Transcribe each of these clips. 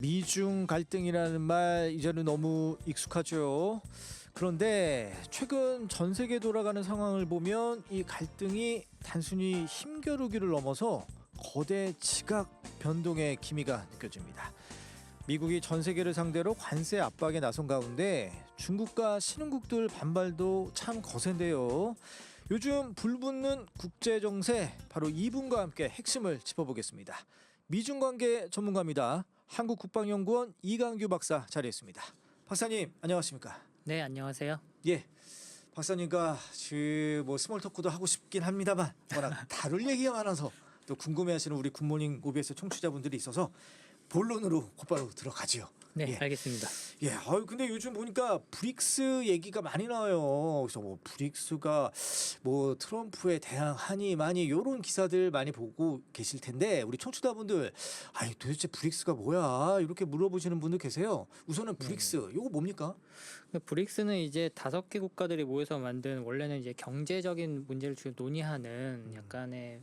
미중 갈등이라는 말 이제는 너무 익숙하죠. 그런데 최근 전 세계 돌아가는 상황을 보면 이 갈등이 단순히 힘겨루기를 넘어서 거대 지각 변동의 기미가 느껴집니다. 미국이 전 세계를 상대로 관세 압박에 나선 가운데 중국과 신흥국들 반발도 참 거센데요. 요즘 불붙는 국제 정세, 바로 이분과 함께 핵심을 짚어보겠습니다. 미중 관계 전문가입니다. 한국국방연구원 이강규 박사 자리했습니다. 박사님 안녕하십니까? 네, 안녕하세요. 예, 박사님과 지금 스몰 토크도 하고 싶긴 합니다만 워낙 다룰 얘기가 많아서 또 궁금해하시는 우리 굿모닝 OBS 청취자분들이 있어서 본론으로 곧바로 들어가지요. 네, 예. 알겠습니다. 예, 근데 요즘 보니까 브릭스 얘기가 많이 나와요. 그래서 뭐 브릭스가 뭐 트럼프에 대항하니 많이 이런 기사들 많이 보고 계실 텐데 우리 청취자분들, 아니 도대체 브릭스가 뭐야? 이렇게 물어보시는 분들 계세요. 우선은 브릭스, 요거 뭡니까? 브릭스는 이제 5개 국가들이 모여서 만든, 원래는 이제 경제적인 문제를 주로 논의하는 약간의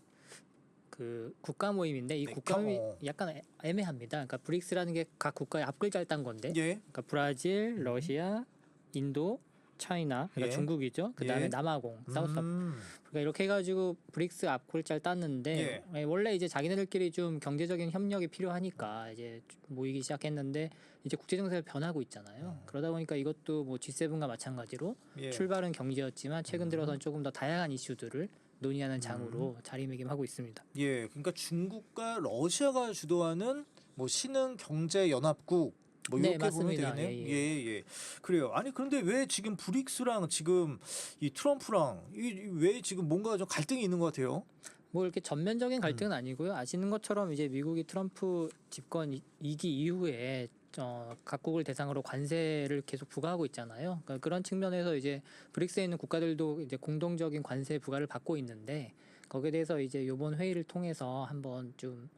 그 국가 모임인데, 이 네, 국가 모임이 약간 애매합니다. 그러니까 브릭스라는 게 각 국가의 앞글자를 딴 건데, 예. 그러니까 브라질, 러시아, 인도, 차이나, 그러니까 예. 중국이죠. 그다음에 예. 남아공, 사우스. 그러니까 이렇게 해가지고 브릭스 앞글자를 땄는데, 예. 원래 이제 자기네들끼리 좀 경제적인 협력이 필요하니까 이제 모이기 시작했는데, 이제 국제 정세가 변하고 있잖아요. 그러다 보니까 이것도 뭐 G7과 마찬가지로 예. 출발은 경제였지만 최근 들어서는 조금 더 다양한 이슈들을 논의하는 장으로 자리매김하고 있습니다. 예, 그러니까 중국과 러시아가 주도하는 뭐 신흥 경제 연합국 뭐 네, 이렇게 보면 맞습니다. 되겠네요. 예, 예, 예. 그래요. 아니 그런데 왜 지금 브릭스랑 지금 이 트럼프랑 왜 지금 뭔가 좀 갈등이 있는 것 같아요? 뭐 이렇게 전면적인 갈등은 아니고요. 아시는 것처럼 이제 미국이 트럼프 집권 2기 이후에 각국을 대상으로 관세를 계속 부과하고 있잖아요. 그러니까 그런 측면에서 이제 브릭스에 있는 국가들도 이제 공동적인 관세 부과를 받고 있는데, 거기에 대해서 이제 이번 회의를 통해서 한번 좀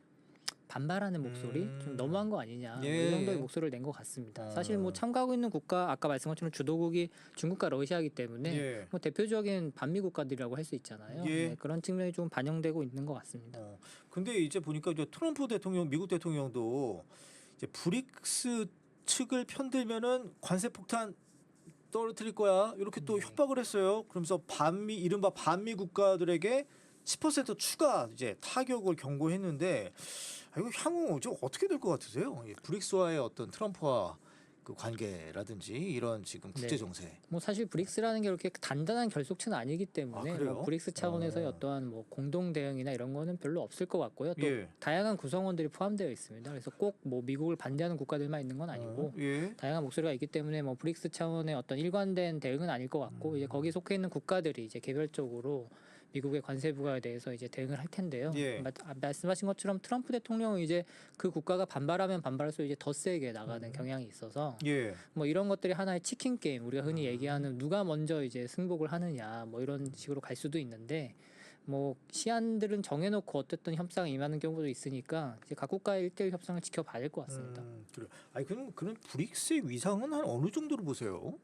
반발하는 목소리, 좀 너무한 거 아니냐, 예. 뭐 이 정도의 목소리를 낸 것 같습니다. 사실 뭐 참가하고 있는 국가, 아까 말씀한 것처럼 주도국이 중국과 러시아이기 때문에 예. 뭐 대표적인 반미 국가들이라고 할 수 있잖아요. 예. 네, 그런 측면이 좀 반영되고 있는 것 같습니다. 근데 이제 보니까 이제 트럼프 대통령, 미국 대통령도 이제 브릭스 측을 편들면은 관세 폭탄 떨어뜨릴 거야, 이렇게 또 협박을 했어요. 그러면서 이른바 반미 국가들에게 10% 추가 이제 타격을 경고했는데, 이거 향후 좀 어떻게 될 것 같으세요? 브릭스와의 어떤 트럼프와 그 관계라든지 이런 지금 국제 정세. 뭐 사실 브릭스라는 게 그렇게 단단한 결속체는 아니기 때문에 그래요? 뭐 브릭스 차원에서의 어떠한 뭐 공동 대응이나 이런 거는 별로 없을 것 같고요. 또 예. 다양한 구성원들이 포함되어 있습니다. 그래서 꼭 뭐 미국을 반대하는 국가들만 있는 건 아니고 예. 다양한 목소리가 있기 때문에 뭐 브릭스 차원의 어떤 일관된 대응은 아닐 것 같고, 이제 거기 속해 있는 국가들이 이제 개별적으로 미국의 관세 부과에 대해서 이제 대응을 할 텐데요. 예. 말씀하신 것처럼 트럼프 대통령은 이제 그 국가가 반발하면 반발할수록 이제 더 세게 나가는 경향이 있어서 예. 뭐 이런 것들이 하나의 치킨 게임, 우리가 흔히 얘기하는 누가 먼저 이제 승복을 하느냐, 뭐 이런 식으로 갈 수도 있는데, 뭐 시한들은 정해놓고 어쨌든 협상에 임하는 경우도 있으니까 이제 각 국가의 1대1 협상을 지켜봐야 될 것 같습니다. 그래. 아니 그럼 브릭스의 위상은 한 어느 정도로 보세요?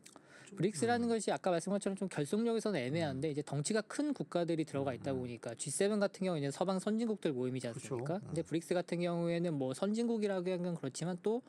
브릭스라는 것이 아까 말씀한 것처럼 좀 결속력에서는 애매한데, 이제 덩치가 큰 국가들이 들어가 있다 보니까 G7 같은 경우는 서방 선진국들 모임이지 않습니까? 그렇죠. 근데 브릭스 같은 경우에는 뭐 선진국이라고 하기는 그렇지만 또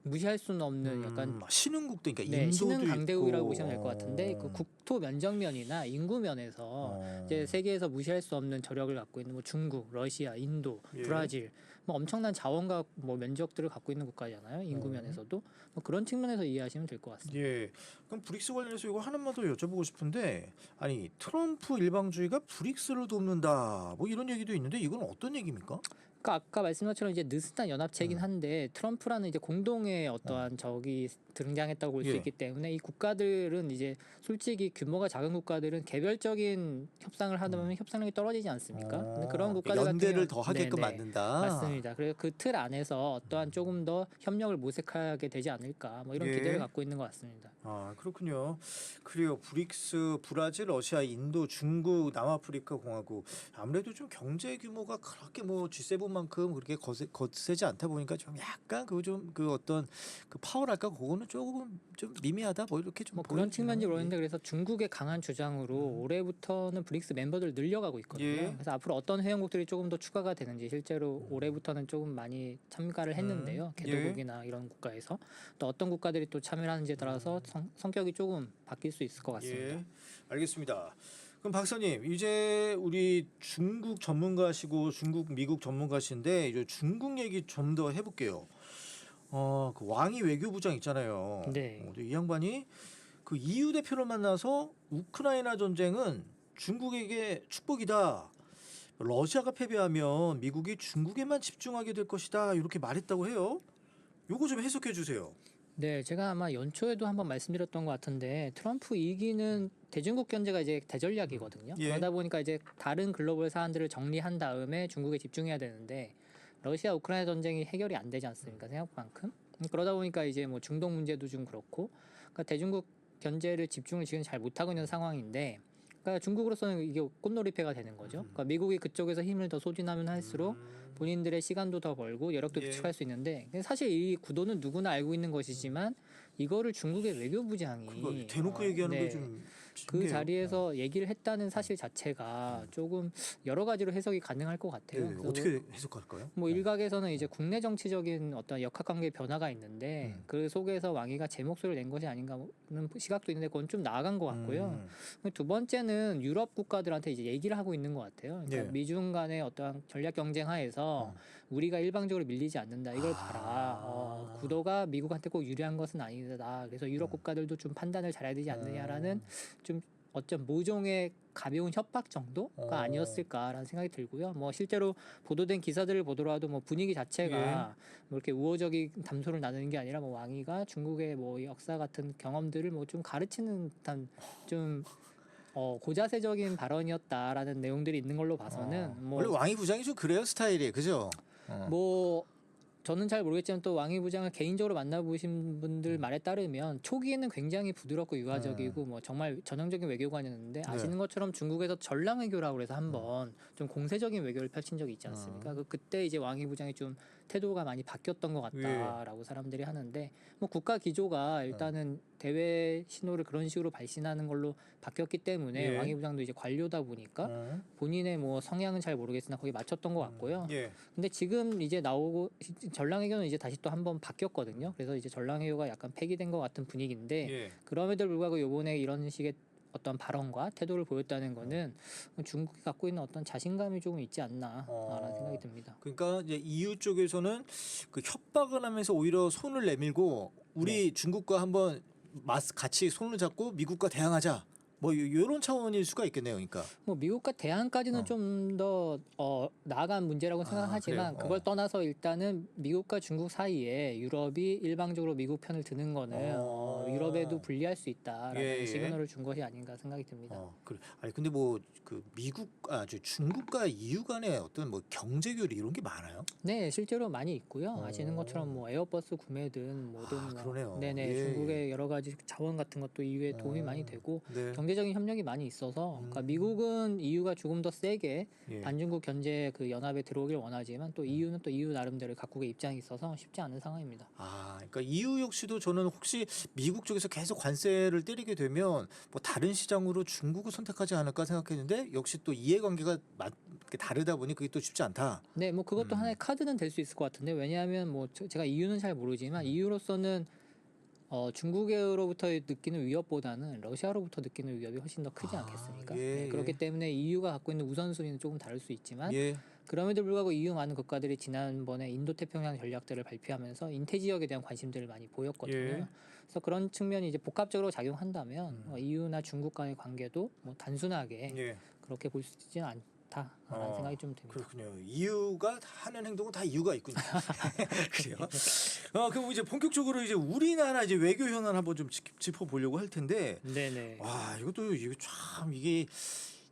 무시할 수는 없는 약간 신흥국도, 그러니까 네, 인도도 신흥 강대국이라고 있고. 보시면 될 것 같은데, 그 국토 면적면이나 인구 면에서 이제 세계에서 무시할 수 없는 저력을 갖고 있는 뭐 중국, 러시아, 인도, 예. 브라질, 뭐 엄청난 자원과 뭐 면적들을 갖고 있는 국가잖아요. 인구 면에서도 뭐 그런 측면에서 이해하시면 될 것 같습니다. 예. 그럼 브릭스 관련해서 이거 하나만 더 여쭤보고 싶은데, 아니 트럼프 일방주의가 브릭스를 돕는다, 뭐 이런 얘기도 있는데 이건 어떤 얘기입니까? 그러니까 아까 말씀한 것처럼 이제 느슨한 연합체이긴 한데, 트럼프라는 이제 공동의 어떠한 적이 등장했다고 볼 수 예. 있기 때문에 이 국가들은 이제 솔직히 규모가 작은 국가들은 개별적인 협상을 하다 보면 협상력이 떨어지지 않습니까? 근데 그런 국가들 같은 연대를 경우는 더 하게끔 네네. 만든다. 맞습니다. 그래서 그 틀 안에서 어떠한 조금 더 협력을 모색하게 되지 않을까, 뭐 이런 예. 기대를 갖고 있는 것 같습니다. 그렇군요. 그래요. 브릭스, 브라질, 러시아, 인도, 중국, 남아프리카 공화국, 아무래도 좀 경제 규모가 그렇게 뭐 G7 생각만큼 그렇게 거세지 않다 보니까 좀 약간 그 어떤 그 파워랄까 그거는 조금 좀 미미하다 뭐 이렇게 좀 뭐 그런 측면이 보여지네요. 있는데 그래서 중국의 강한 주장으로 올해부터는 브릭스 멤버들 늘려가고 있거든요. 예. 그래서 앞으로 어떤 회원국들이 조금 더 추가가 되는지 실제로 올해부터는 조금 많이 참가를 했는데요. 예. 개도국이나 이런 국가에서 또 어떤 국가들이 또 참여를 하는지에 따라서 성격이 조금 바뀔 수 있을 것 같습니다. 예. 알겠습니다. 그럼 박사님 이제 우리 중국 전문가시고 중국 미국 전문가신데 이제 중국 얘기 좀 더 해볼게요. 그 왕이 외교부장 있잖아요. 네. 이 양반이 그 EU 대표를 만나서 우크라이나 전쟁은 중국에게 축복이다. 러시아가 패배하면 미국이 중국에만 집중하게 될 것이다. 이렇게 말했다고 해요. 요거 좀 해석해 주세요. 네, 제가 아마 연초에도 한번 말씀드렸던 것 같은데 트럼프 2기는 대중국 견제가 이제 대전략이거든요. 예. 그러다 보니까 이제 다른 글로벌 사안들을 정리한 다음에 중국에 집중해야 되는데 러시아 우크라이나 전쟁이 해결이 안 되지 않습니까? 생각만큼. 그러다 보니까 이제 뭐 중동 문제도 좀 그렇고 그러니까 대중국 견제를 집중을 지금 잘 못하고 있는 상황인데 그러니까 중국으로서는 이게 꽃놀이패가 되는 거죠. 그러니까 미국이 그쪽에서 힘을 더 소진하면 할수록 본인들의 시간도 더 벌고 여력도 예. 비축할 수 있는데 사실 이 구도는 누구나 알고 있는 것이지만 이거를 중국의 외교부장이 그거 대놓고 얘기하는 네, 게좀 그 자리에서 얘기를 했다는 사실 자체가 조금 여러 가지로 해석이 가능할 것 같아요. 네, 그래서 어떻게 해석할까요? 뭐 일각에서는 이제 국내 정치적인 어떤 역학관계 변화가 있는데 그 속에서 왕위가 제 목소리를 낸 것이 아닌가는 시각도 있는데 그건 좀 나아간 것 같고요. 두 번째는 유럽 국가들한테 이제 얘기를 하고 있는 것 같아요. 그러니까 네. 미중 간의 어떠한 전략 경쟁하에서 우리가 일방적으로 밀리지 않는다. 이걸 봐라. 구도가 미국한테 꼭 유리한 것은 아니다. 그래서 유럽 국가들도 좀 판단을 잘해야 되지 않느냐라는 좀 어쩜 모종의 가벼운 협박 정도가 아니었을까라는 생각이 들고요. 뭐 실제로 보도된 기사들을 보더라도 뭐 분위기 자체가 뭐 이렇게 우호적인 담소를 나누는 게 아니라 뭐 왕이가 중국의 뭐 역사 같은 경험들을 뭐 좀 가르치는 듯한 좀 고자세적인 발언이었다라는 내용들이 있는 걸로 봐서는 원래 왕이 부장이 좀 그래요 스타일이 그죠? 뭐 저는 잘 모르겠지만 또 왕위 부장을 개인적으로 만나보신 분들 말에 따르면 초기에는 굉장히 부드럽고 유화적이고 뭐 정말 전형적인 외교관이었는데 아시는 것처럼 중국에서 전랑 외교라고 해서 한번 좀 공세적인 외교를 펼친 적이 있지 않습니까? 그때 이제 왕위 부장이 좀 태도가 많이 바뀌었던 것 같다라고 사람들이 하는데 뭐 국가 기조가 일단은 대외 신호를 그런 식으로 발신하는 걸로 바뀌었기 때문에 왕위 부장도 이제 관료다 보니까 본인의 뭐 성향은 잘 모르겠으나 거기 맞췄던 것 같고요. 근데 지금 이제 나오고 전랑외교는 이제 다시 또 한번 바뀌었거든요. 그래서 이제 전랑외교가 약간 폐기된 것 같은 분위기인데 그럼에도 불구하고 이번에 이런 식의 어떤 발언과 태도를 보였다는 거는 중국이 갖고 있는 어떤 자신감이 조금 있지 않나라는 생각이 듭니다. 그러니까 이제 EU 쪽에서는 그 협박을 하면서 오히려 손을 내밀고 우리 중국과 한번 같이 손을 잡고 미국과 대항하자. 뭐 이런 차원일 수가 있겠네요. 그러니까 뭐 미국과 대항까지는 좀 더 나아간 문제라고 생각하지만 그래요? 그걸 떠나서 일단은 미국과 중국 사이에 유럽이 일방적으로 미국 편을 드는 거는 유럽에도 불리할 수 있다라는 시그널을 준 것이 아닌가 생각이 듭니다. 그래. 아니 근데 뭐 그 중국과 EU 간의 어떤 뭐 경제 교류 이런 게 많아요? 네, 실제로 많이 있고요. 아시는 것처럼 뭐 에어버스 구매든 뭐든 그러네요. 네네 중국의 여러 가지 자원 같은 것도 EU에 도움이 많이 되고 경제적인 협력이 많이 있어서 그러니까 미국은 EU가 조금 더 세게 반중국 견제 그 연합에 들어오길 원하지만 또 EU는 또 EU 나름대로 각국의 입장이 있어서 쉽지 않은 상황입니다. 그러니까 EU 역시도 저는 혹시 미국 쪽에서 계속 관세를 때리게 되면 뭐 다른 시장으로 중국을 선택하지 않을까 생각했는데 역시 또 이해관계가 다르다 보니 그게 또 쉽지 않다. 네, 뭐 그것도 하나의 카드는 될 수 있을 것 같은데 왜냐하면 뭐 제가 EU는 잘 모르지만 EU로서는 중국으로부터 느끼는 위협보다는 러시아로부터 느끼는 위협이 훨씬 더 크지 않겠습니까? 네, 그렇기 때문에 EU가 갖고 있는 우선순위는 조금 다를 수 있지만 그럼에도 불구하고 EU 많은 국가들이 지난번에 인도태평양 전략들을 발표하면서 인태 지역에 대한 관심들을 많이 보였거든요. 그래서 그런 측면이 이제 복합적으로 작용한다면 EU나 중국 간의 관계도 뭐 단순하게 그렇게 볼 수 있지는 않다라는 생각이 좀 듭니다. 그렇군요. EU가 하는 행동은 다 이유가 있군요. 그래요. 그럼 이제 본격적으로 이제 우리나라 이제 외교 현안 한번 좀 짚어보려고 할 텐데, 네네. 와 이것도 이게 참 이게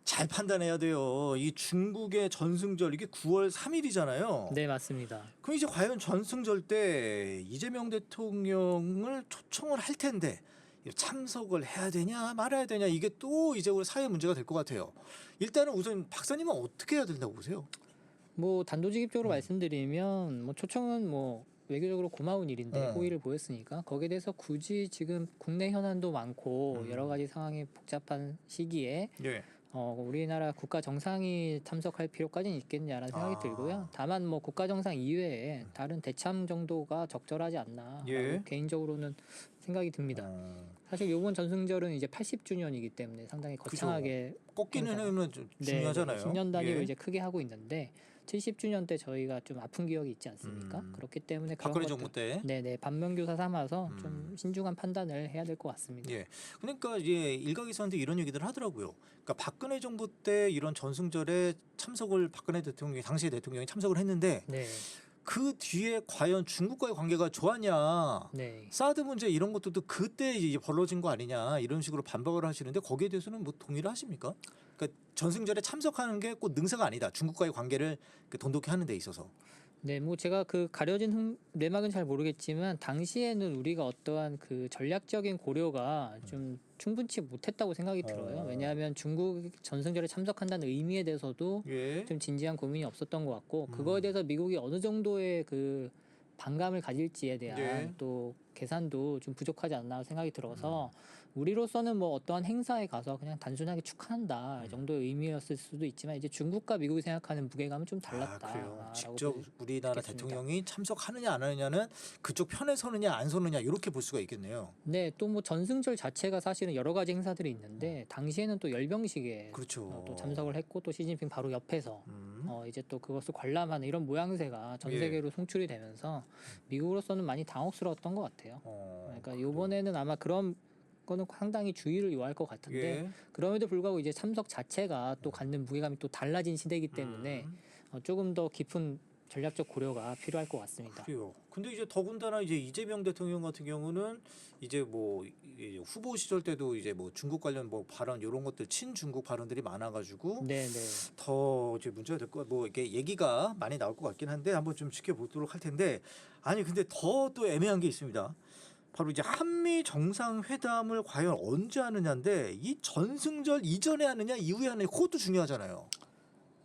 잘 판단해야 돼요. 이 중국의 전승절 이게 9월 3일이잖아요. 네, 맞습니다. 그럼 이제 과연 전승절 때 이재명 대통령을 초청을 할 텐데 참석을 해야 되냐 말아야 되냐 이게 또 이제 우리 사회 문제가 될 것 같아요. 일단은 우선 박사님은 어떻게 해야 된다고 보세요? 뭐 단도직입적으로 말씀드리면 뭐 초청은 뭐 외교적으로 고마운 일인데 호의를 보였으니까 거기에 대해서 굳이 지금 국내 현안도 많고 여러 가지 상황이 복잡한 시기에 예. 우리나라 국가 정상이 참석할 필요까지는 있겠냐라는 생각이 들고요. 다만 뭐 국가 정상 이외에 다른 대참 정도가 적절하지 않나라고 예. 개인적으로는 생각이 듭니다. 사실 이번 전승절은 이제 80주년이기 때문에 상당히 거창하게 꺾이는 행사가- 의미는 좀 중요하잖아요. 10년 단위로 예. 이제 크게 하고 있는데 70주년 때 저희가 좀 아픈 기억이 있지 않습니까? 그렇기 때문에 그런 박근혜 것들 정부 때. 네네 반면교사 삼아서 좀 신중한 판단을 해야 될 것 같습니다. 예. 그러니까 이제 일각에서는 이런 얘기들 하더라고요. 그러니까 박근혜 정부 때 이런 전승절에 참석을 박근혜 대통령이 당시 대통령이 참석을 했는데 네, 그 뒤에 과연 중국과의 관계가 좋았냐? 네. 사드 문제 이런 것들도 그때 이제 벌어진 거 아니냐 이런 식으로 반박을 하시는데 거기에 대해서는 뭐 동의를 하십니까? 그러니까 전승절에 참석하는 게 꼭 능사가 아니다. 중국과의 관계를 돈독히 하는 데 있어서. 네, 뭐 제가 그 가려진 내막은 잘 모르겠지만 당시에는 우리가 어떠한 그 전략적인 고려가 좀 충분치 못했다고 생각이 들어요. 왜냐하면 중국 전승절에 참석한다는 의미에 대해서도 예. 좀 진지한 고민이 없었던 것 같고 그거에 대해서 미국이 어느 정도의 그 반감을 가질지에 대한 예. 또 계산도 좀 부족하지 않나 생각이 들어서 우리로서는 뭐 어떠한 행사에 가서 그냥 단순하게 축하한다 정도의 의미였을 수도 있지만 이제 중국과 미국이 생각하는 무게감은 좀 달랐다. 그래요. 직접 우리나라 대통령이 참석하느냐 안 하느냐는 그쪽 편에 서느냐 안 서느냐 이렇게 볼 수가 있겠네요. 네, 또 뭐 전승절 자체가 사실은 여러 가지 행사들이 있는데 당시에는 또 열병식에 그렇죠. 또 참석을 했고 또 시진핑 바로 옆에서 이제 또 그것을 관람하는 이런 모양새가 전 예. 세계로 송출이 되면서 미국으로서는 많이 당혹스러웠던 것 같아요. 그러니까 이번에는 아마 그런 거는 상당히 주의를 요할 것 같은데 예. 그럼에도 불구하고 이제 참석 자체가 또 갖는 무게감이 또 달라진 시대이기 때문에 조금 더 깊은 전략적 고려가 필요할 것 같습니다. 그래요. 근데 이제 더군다나 이제 이재명 대통령 같은 경우는 이제 뭐 이제 후보 시절 때도 이제 뭐 중국 관련 뭐 발언 이런 것들 친중국 발언들이 많아가지고 네, 네. 더 이제 문제가 될 거 뭐 이렇게 얘기가 많이 나올 것 같긴 한데 한번 좀 지켜보도록 할 텐데 아니 근데 더 또 애매한 게 있습니다. 바로 이제 한미 정상회담을 과연 언제 하느냐인데 이 전승절 이전에 하느냐 이후에 하느냐 그것도 중요하잖아요.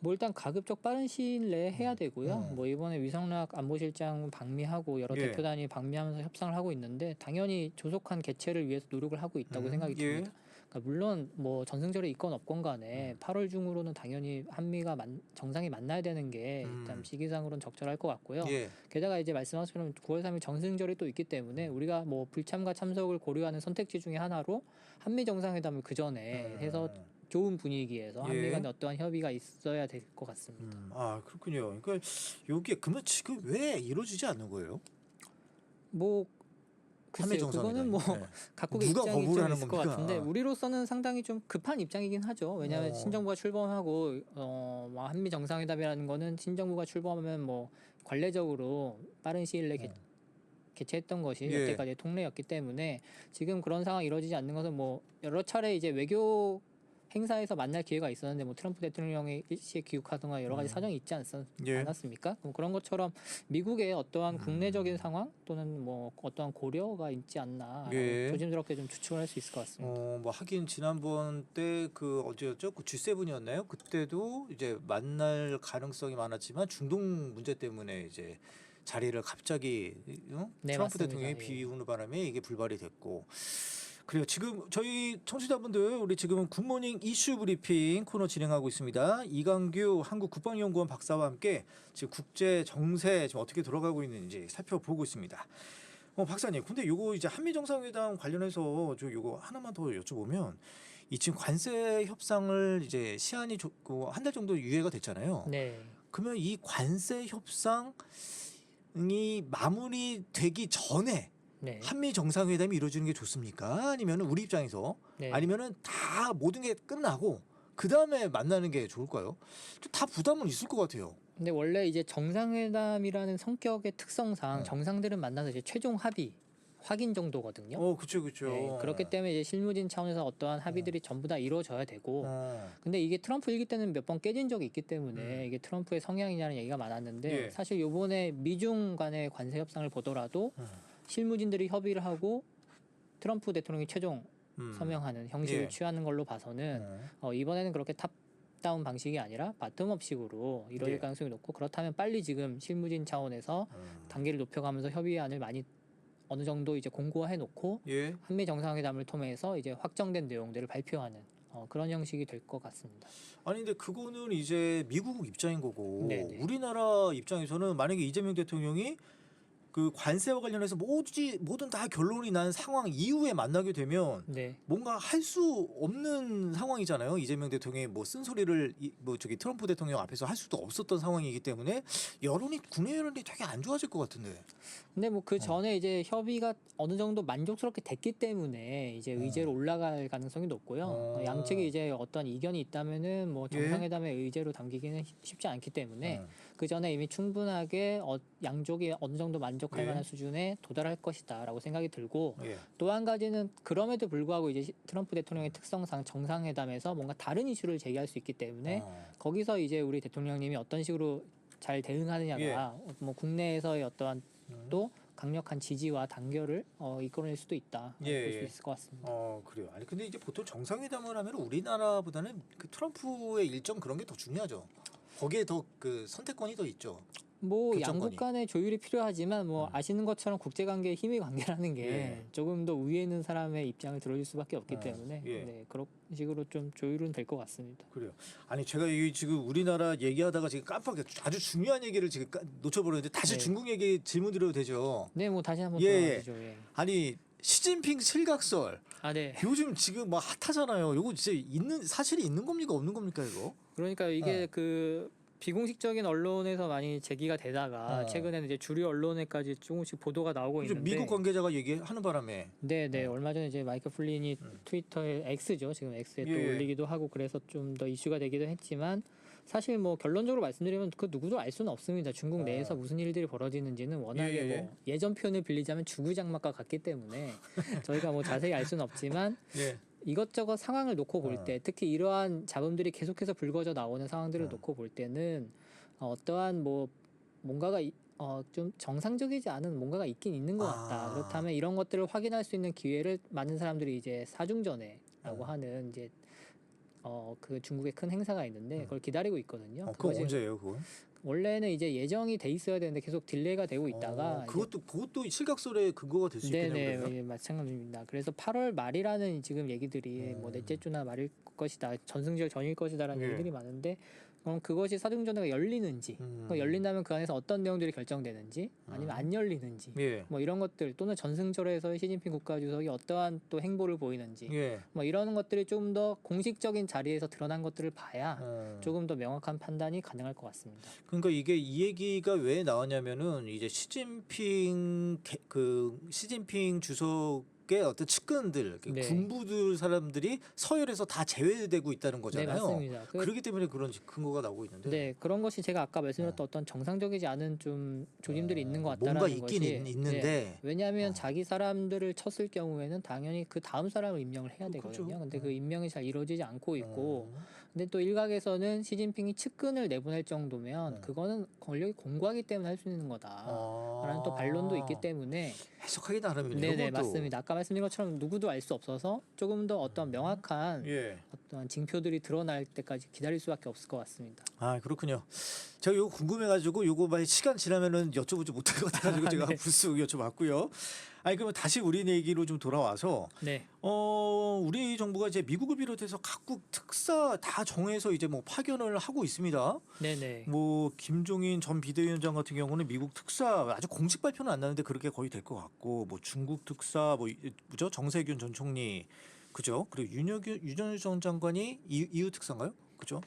뭐 일단 가급적 빠른 시일 내에 해야 되고요. 뭐 이번에 위성락 안보실장 방미하고 여러 예. 대표단이 방미하면서 협상을 하고 있는데 당연히 조속한 개최를 위해서 노력을 하고 있다고 생각이 예. 듭니다. 그러니까 물론 뭐 전승절에 있건 없건 간에 8월 중으로는 당연히 한미가 정상이 만나야 되는 게 일단 시기상으로는 적절할 것 같고요. 예. 게다가 이제 말씀하신 것처럼 9월 3일 전승절이 또 있기 때문에 우리가 뭐 불참과 참석을 고려하는 선택지 중에 하나로 한미 정상회담을 그 전에 해서 좋은 분위기에서 예. 한미 간에 어떠한 협의가 있어야 될 것 같습니다. 아 그렇군요. 그러니까 이게 그러면 지금 왜 이루어지지 않는 거예요? 뭐 한미 글쎄요, 그거는 뭐 정상회담이. 네. 각국의 누가 입장이 거부를 좀 하는 있을 것 겁니까? 같은데 우리로서는 상당히 좀 급한 입장이긴 하죠. 왜냐하면 신정부가 출범하고 뭐 한미 정상회담이라는 거는 신정부가 출범하면 뭐 관례적으로 빠른 시일 내에 개최했던 것이 예. 여태까지의 통례였기 때문에 지금 그런 상황이 이루어지지 않는 것은 뭐 여러 차례 이제 외교 행사에서 만날 기회가 있었는데 뭐 트럼프 대통령의 일시에 귀국하던가 여러 가지 사정이 있지 예. 않았습니까? 그런 것처럼 미국의 어떠한 국내적인 상황 또는 뭐 어떠한 고려가 있지 않나 예. 조심스럽게 좀 추측을 할 수 있을 것 같습니다. 뭐 하긴 지난번 때 그 어제였죠? 그 G7이었나요? 그때도 이제 만날 가능성이 많았지만 중동 문제 때문에 이제 자리를 갑자기 네, 트럼프 맞습니다. 대통령이 예. 비우는 바람에 이게 불발이 됐고 그래요. 지금 저희 청취자분들 우리 지금은 굿모닝 이슈 브리핑 코너 진행하고 있습니다. 이강규 한국국방연구원 박사와 함께 지금 국제 정세 지금 어떻게 돌아가고 있는지 살펴보고 있습니다. 박사님, 근데 요거 이제 한미 정상회담 관련해서 저 요거 하나만 더 여쭤보면 이 지금 관세 협상을 이제 시한이 한 달 정도 유예가 됐잖아요. 네. 그러면 이 관세 협상이 마무리되기 전에 네. 한미 정상회담이 이루어지는 게 좋습니까? 아니면 우리 입장에서 네. 아니면은 다 모든 게 끝나고 그 다음에 만나는 게 좋을까요? 다 부담은 있을 것 같아요. 근데 원래 이제 정상회담이라는 성격의 특성상 정상들은 만나서 이제 최종 합의 확인 정도거든요. 그렇죠, 그렇죠. 네, 그렇기 때문에 이제 실무진 차원에서 어떠한 합의들이 전부 다 이루어져야 되고 근데 이게 트럼프 일기 때는 몇 번 깨진 적이 있기 때문에 이게 트럼프의 성향이냐는 얘기가 많았는데 예. 사실 요번에 미중 간의 관세 협상을 보더라도 실무진들이 협의를 하고 트럼프 대통령이 최종 서명하는 형식을 예. 취하는 걸로 봐서는 이번에는 그렇게 탑다운 방식이 아니라 바텀업식으로 이루어질 예. 가능성이 높고 그렇다면 빨리 지금 실무진 차원에서 단계를 높여가면서 협의안을 많이 어느 정도 이제 공고화해 놓고 예. 한미 정상회담을 통해서 이제 확정된 내용들을 발표하는 그런 형식이 될 것 같습니다. 아니 근데 그거는 이제 미국 입장인 거고 네네. 우리나라 입장에서는 만약에 이재명 대통령이 그 관세와 관련해서 뭐든 다 결론이 난 상황 이후에 만나게 되면 네. 뭔가 할 수 없는 상황이잖아요. 이재명 대통령이 뭐 쓴소리를 뭐 저기 트럼프 대통령 앞에서 할 수도 없었던 상황이기 때문에 국내 여론이 되게 안 좋아질 것 같은데. 근데 뭐 그 전에 이제 협의가 어느 정도 만족스럽게 됐기 때문에 이제 의제로 올라갈 가능성이 높고요. 양측이 이제 어떤 이견이 있다면은 뭐 예. 정상회담의 의제로 담기기는 쉽지 않기 때문에 그 전에 이미 충분하게 양쪽이 어느 정도 만족할 예. 만한 수준에 도달할 것이다라고 생각이 들고 예. 또 한 가지는 그럼에도 불구하고 이제 트럼프 대통령의 특성상 정상회담에서 뭔가 다른 이슈를 제기할 수 있기 때문에 거기서 이제 우리 대통령님이 어떤 식으로 잘 대응하느냐가 뭐 국내에서의 어떠한 또 강력한 지지와 단결을 이끌어낼 수도 있다 볼 수 예. 있을 것 같습니다. 그래요. 아니 근데 이제 보통 정상회담을 하면 우리나라보다는 그 트럼프의 일정 그런 게 더 중요하죠. 거기에 더 그 선택권이 더 있죠. 뭐 결정권이. 양국 간의 조율이 필요하지만 뭐 아시는 것처럼 국제관계의 힘의 관계라는 게 예. 조금 더 위에 있는 사람의 입장을 들어줄 수밖에 없기 때문에 예. 네, 그런 식으로 좀 조율은 될 것 같습니다. 그래요. 아니 제가 이 지금 우리나라 얘기하다가 지금 깜빡 아주 중요한 얘기를 지금 놓쳐버렸는데 다시 네. 중국 얘기 질문 드려도 되죠? 네, 뭐 다시 한번 예, 돌아가시죠. 예. 아니 시진핑 실각설 아, 네. 요즘 지금 막 핫하잖아요. 요거 진짜 사실이 있는 겁니까 없는 겁니까 이거? 그러니까 이게 그 비공식적인 언론에서 많이 제기가 되다가 최근에는 이제 주류 언론에까지 조금씩 보도가 나오고 이제 있는데 미국 관계자가 얘기하는 바람에 네, 얼마 전에 이제 마이클 플린이 트위터에 X죠. 지금 X에 또 예. 올리기도 하고 그래서 좀 더 이슈가 되기도 했지만 사실 뭐 결론적으로 말씀드리면 그 누구도 알 수는 없습니다. 중국 내에서 무슨 일들이 벌어지는지는 워낙에 예. 뭐 예전 표현을 빌리자면 주구장막과 같기 때문에 저희가 뭐 자세히 알 수는 없지만 예. 이것저것 상황을 놓고 볼 때 특히 이러한 잡음들이 계속해서 불거져 나오는 상황들을 놓고 볼 때는 어떠한 뭐 뭔가가 좀 정상적이지 않은 뭔가가 있긴 있는 것 같다. 그렇다면 이런 것들을 확인할 수 있는 기회를 많은 사람들이 이제 사중전회라고 하는 이제 그 중국의 큰 행사가 있는데 그걸 기다리고 있거든요. 그거 그것이 언제예요 그거? 원래는 이제 예정이 돼 있어야 되는데 계속 딜레이가 되고 있다가 그것도 실각설의 근거가 될 수 있겠네요. 그러면? 예, 마찬가지입니다. 그래서 8월 말이라는 지금 얘기들이 뭐 넷째 주나 말일 것이다, 전승절 전일 것이다라는 예. 얘기들이 많은데 그럼 그것이 사중전회가 열리는지, 열린다면 그 안에서 어떤 내용들이 결정되는지, 아니면 안 열리는지, 예. 뭐 이런 것들 또는 전승절에서 시진핑 국가주석이 어떠한 또 행보를 보이는지, 예. 뭐 이런 것들이 좀 더 공식적인 자리에서 드러난 것들을 봐야 조금 더 명확한 판단이 가능할 것 같습니다. 그러니까 이게 이 얘기가 왜 나왔냐면은 이제 시진핑 주석의 어떤 측근들, 네. 군부들 사람들이 서열에서 다 제외되고 있다는 네, 거잖아요. 맞습니다. 그렇기 때문에 그런 근거가 나오고 있는데. 네, 그런 것이 제가 아까 말씀드렸던 어떤 정상적이지 않은 좀 조짐들이 있는 것 같다라는 뭔가 있긴 것이 있는데. 네, 왜냐하면 자기 사람들을 쳤을 경우에는 당연히 그 다음 사람을 임명을 해야 되거든요. 그렇죠. 근데 그 임명이 잘 이루어지지 않고 있고 근데 또 일각에서는 시진핑이 측근을 내보낼 정도면 그거는 권력이 공고하기 때문에 할 수 있는 거다라는 또 반론도 있기 때문에 해석하기 나름이네요. 네, 그것도. 맞습니다. 아까 말씀드린 것처럼 누구도 알 수 없어서 조금 더 어떤 명확한 예. 어떤 징표들이 드러날 때까지 기다릴 수밖에 없을 것 같습니다. 아 그렇군요. 제가 이거 궁금해가지고 요거 만약 시간 지나면은 여쭤보지 못할 것 같아가지고 제가 네. 불쑥 여쭤봤고요. 아니 그러면 다시 우리 얘기로 좀 돌아와서 네. 우리 정부가 이제 미국을 비롯해서 각국 특사 다 정해서 이제 뭐 파견을 하고 있습니다. 네네. 뭐 김종인 전 비대위원장 같은 경우는 미국 특사 아직 공식 발표는 안 나는데 그렇게 거의 될 것 같고 뭐 중국 특사 뭐죠 정세균 전 총리 그죠 그리고 윤여준 전 장관이 EU 특사인가요? 그죠?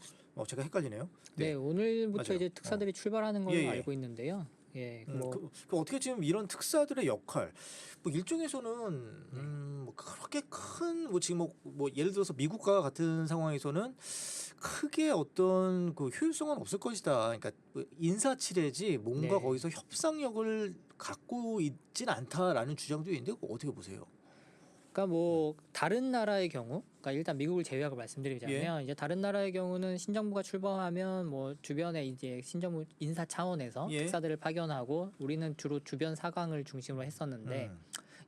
제가 헷갈리네요. 네, 오늘부터 맞아요. 이제 특사들이 출발하는 걸로 예. 알고 있는데요. 예, 뭐 그 어떻게 지금 이런 특사들의 역할, 뭐 일종에서는 뭐 그렇게 큰 뭐 지금 뭐 예를 들어서 미국과 같은 상황에서는 크게 어떤 그 효율성은 없을 것이다. 그러니까 뭐 인사치레지 뭔가 네. 거기서 협상력을 갖고 있진 않다라는 주장도 있는데 그거 어떻게 보세요? 그러니까 뭐 다른 나라의 경우, 그러니까 일단 미국을 제외하고 말씀드리자면 이제 다른 나라의 경우는 신정부가 출범하면 뭐 주변에 이제 신정부 인사 차원에서 예. 특사들을 파견하고 우리는 주로 주변 사강을 중심으로 했었는데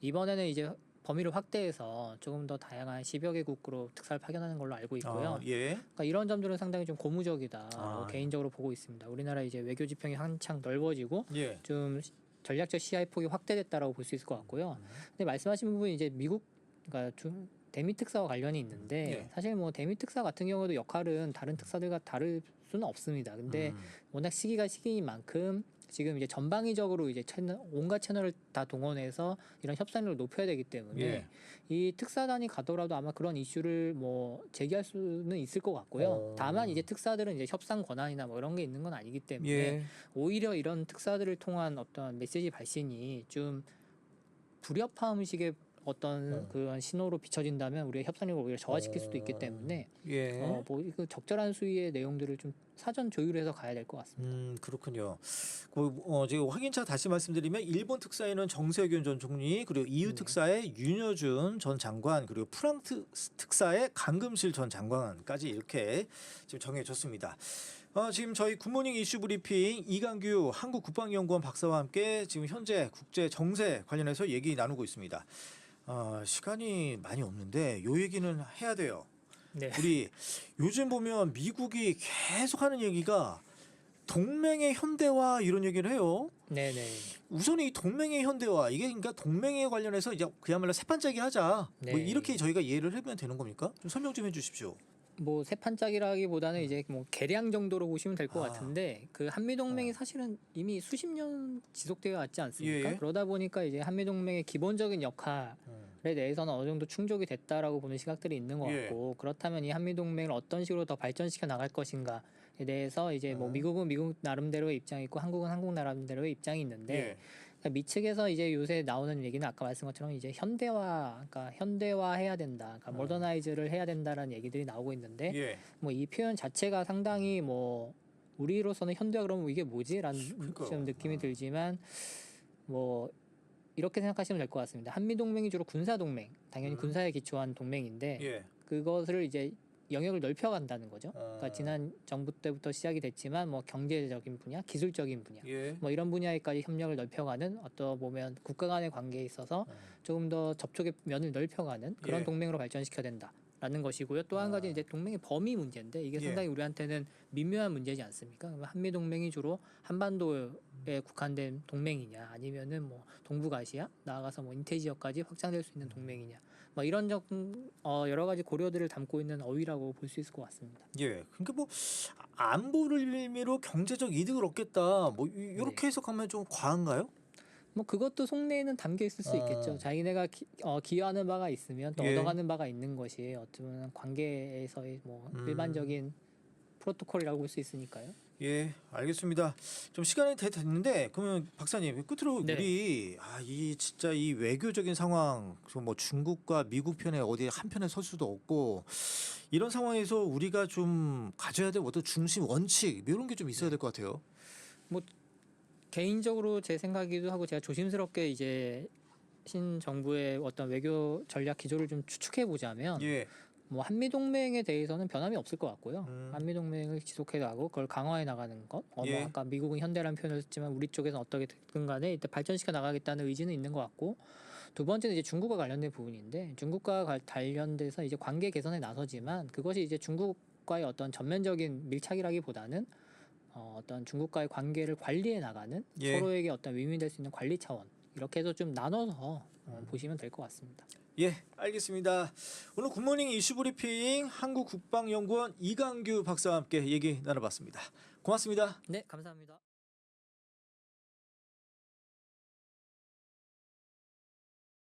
이번에는 이제 범위를 확대해서 조금 더 다양한 10여 개국으로 특사를 파견하는 걸로 알고 있고요. 예. 그러니까 이런 점들은 상당히 좀 고무적이다. 아, 개인적으로 보고 있습니다. 우리나라 이제 외교 지평이 한창 넓어지고 예. 좀 전략적 시야의 폭이 확대됐다라고 볼 수 있을 것 같고요. 근데 말씀하신 부분이 이제 미국, 그러니까 좀 대미 특사와 관련이 있는데 예. 사실 뭐 대미 특사 같은 경우도 역할은 다른 특사들과 다를 수는 없습니다. 근데 워낙 시기가 시기인 만큼 지금 이제 전방위적으로 이제 온갖 채널을 다 동원해서 이런 협상력을 높여야 되기 때문에 예. 이 특사단이 가더라도 아마 그런 이슈를 뭐 제기할 수는 있을 것 같고요. 다만 이제 특사들은 이제 협상 권한이나 뭐 이런 게 있는 건 아니기 때문에 예. 오히려 이런 특사들을 통한 어떤 메시지 발신이 좀 불협화음식의 어떤 그런 신호로 비춰진다면 우리의 협상력을 오히려 저하시킬 수도 있기 때문에 예. 뭐 그 적절한 수위의 내용들을 좀 사전 조율해서 가야 될 것 같습니다. 그렇군요. 지금 확인차 다시 말씀드리면 일본 특사에는 정세균 전 총리, 그리고 EU 네. 특사에 윤여준 전 장관, 그리고 프랑스 특사에 강금실 전 장관까지 이렇게 지금 정해졌습니다. 지금 저희 굿모닝 이슈 브리핑 이강규 한국국방연구원 박사와 함께 지금 현재 국제 정세 관련해서 얘기 나누고 있습니다. 시간이 많이 없는데 요 얘기는 해야 돼요. 네. 우리 요즘 보면 미국이 계속 하는 얘기가 동맹의 현대화 이런 얘기를 해요. 네네. 우선 이 동맹의 현대화 이게 그러니까 동맹에 관련해서 이제 그야말로 새판짜기 하자. 네. 뭐 이렇게 저희가 이해를 해보면 되는 겁니까? 좀 설명 좀 해주십시오. 뭐 새판짝이라기보다는 이제 뭐 개량 정도로 보시면 될 것 아. 같은데 그 한미 동맹이 사실은 이미 수십 년 지속되어 왔지 않습니까? 예. 그러다 보니까 이제 한미 동맹의 기본적인 역할에 대해서는 어느 정도 충족이 됐다라고 보는 시각들이 있는 것 예. 같고 그렇다면 이 한미 동맹을 어떤 식으로 더 발전시켜 나갈 것인가에 대해서 이제 뭐 미국은 미국 나름대로의 입장이 있고 한국은 한국 나름대로의 입장이 있는데 예. 그러니까 미 측에서 이제 요새 나오는 얘기는 아까 말씀한 것처럼 이제 그러니까 현대화해야 된다, 그러니까 모더나이즈를 해야 된다라는 얘기들이 나오고 있는데 예. 뭐 이 표현 자체가 상당히 뭐 우리로서는 현대화 그러면 이게 뭐지라는 그러니까요. 좀 느낌이 들지만 뭐 이렇게 생각하시면 될 것 같습니다. 한미 동맹이 주로 군사 동맹, 당연히 군사에 기초한 동맹인데 예. 그것을 이제 영역을 넓혀간다는 거죠. 그러니까 지난 정부 때부터 시작이 됐지만 뭐 경제적인 분야, 기술적인 분야, 예. 뭐 이런 분야에까지 협력을 넓혀가는 어떤 보면 국가 간의 관계에 있어서 조금 더 접촉의 면을 넓혀가는 그런 예. 동맹으로 발전시켜야 된다라는 것이고요. 또 한 가지 이제 동맹의 범위 문제인데 이게 예. 상당히 우리한테는 민묘한 문제지 않습니까? 그러면 한미 동맹이 주로 한반도에 국한된 동맹이냐, 아니면은 뭐 동북아시아 나아가서 뭐 인태 지역까지 확장될 수 있는 동맹이냐. 뭐 이런 여러 가지 고려들을 담고 있는 어휘라고 볼 수 있을 것 같습니다. 예. 그러니까 뭐 안보를 의미로 경제적 이득을 얻겠다. 뭐 이렇게 해석하면 좀 과한가요? 뭐 그것도 속내에는 담겨 있을 수 있겠죠. 자기네가 기여하는 바가 있으면 또 예. 얻어가는 바가 있는 것이 어쩌면 관계에서의 뭐 일반적인 프로토콜이라고 볼 수 있으니까요. 예, 알겠습니다. 좀 시간이 됐는데 그러면 박사님 끝으로 네. 우리 이 진짜 이 외교적인 상황, 뭐 중국과 미국 편에 어디 한 편에 설 수도 없고 이런 상황에서 우리가 좀 가져야 될 어떤 중심 원칙 이런 게 좀 있어야 될 것 같아요. 개인적으로 제 생각이기도 하고 제가 조심스럽게 이제 신 정부의 어떤 외교 전략 기조를 좀 추측해 보자면 예, 뭐 한미 동맹에 대해서는 변함이 없을 것 같고요. 한미 동맹을 지속해 나가고 그걸 강화해 나가는 것. 예. 뭐 아까 미국은 현대라는 표현을 썼지만 우리 쪽에서는 어떻게든 간에 일단 발전시켜 나가겠다는 의지는 있는 것 같고 두 번째는 이제 중국과 관련된 부분인데 중국과 관련돼서 이제 관계 개선에 나서지만 그것이 이제 중국과의 어떤 전면적인 밀착이라기보다는 어떤 중국과의 관계를 관리해 나가는 예. 서로에게 어떤 윈윈 될 수 있는 관리 차원 이렇게 해서 좀 나눠서 보시면 될 것 같습니다. 예, 알겠습니다. 오늘 굿모닝 이슈 브리핑 한국국방연구원 이강규 박사와 함께 얘기 나눠봤습니다. 고맙습니다. 네, 감사합니다.